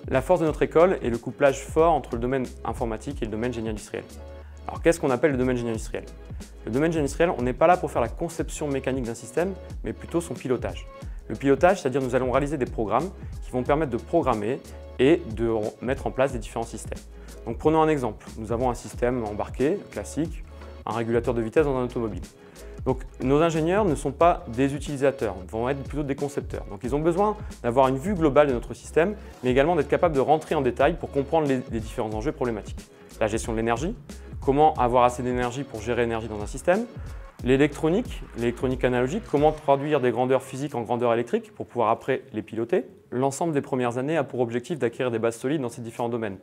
La force de notre école est le couplage fort entre le domaine informatique et le domaine génie industriel. Alors qu'est-ce qu'on appelle le domaine génie industriel? Le domaine génie industriel, on n'est pas là pour faire la conception mécanique d'un système, mais plutôt son pilotage. Le pilotage, c'est-à-dire nous allons réaliser des programmes qui vont permettre de programmer et de mettre en place des différents systèmes. Donc prenons un exemple. Nous avons un système embarqué, classique, un régulateur de vitesse dans un automobile. Donc nos ingénieurs ne sont pas des utilisateurs, vont être plutôt des concepteurs. Donc ils ont besoin d'avoir une vue globale de notre système, mais également d'être capables de rentrer en détail pour comprendre les différents enjeux problématiques. La gestion de l'énergie, comment avoir assez d'énergie pour gérer l'énergie dans un système. L'électronique analogique, comment traduire des grandeurs physiques en grandeurs électriques pour pouvoir après les piloter. L'ensemble des premières années a pour objectif d'acquérir des bases solides dans ces différents domaines,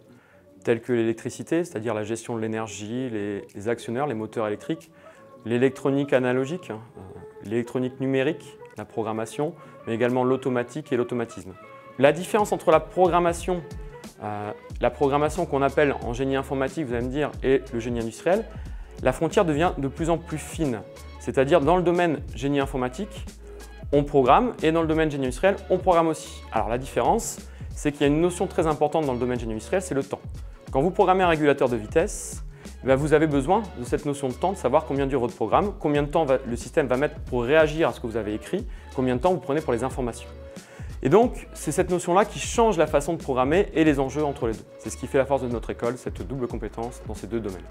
tels que l'électricité, c'est-à-dire la gestion de l'énergie, les actionneurs, les moteurs électriques, l'électronique analogique, l'électronique numérique, la programmation, mais également l'automatique et l'automatisme. La différence entre la programmation qu'on appelle en génie informatique, vous allez me dire, et le génie industriel, la frontière devient de plus en plus fine. C'est-à-dire dans le domaine génie informatique, on programme et dans le domaine génie industriel, on programme aussi. Alors la différence, c'est qu'il y a une notion très importante dans le domaine génie industriel, c'est le temps. Quand vous programmez un régulateur de vitesse, vous avez besoin de cette notion de temps, de savoir combien dure votre programme, combien de temps le système va mettre pour réagir à ce que vous avez écrit, combien de temps vous prenez pour les informations. Et donc, c'est cette notion-là qui change la façon de programmer et les enjeux entre les deux. C'est ce qui fait la force de notre école, cette double compétence dans ces deux domaines.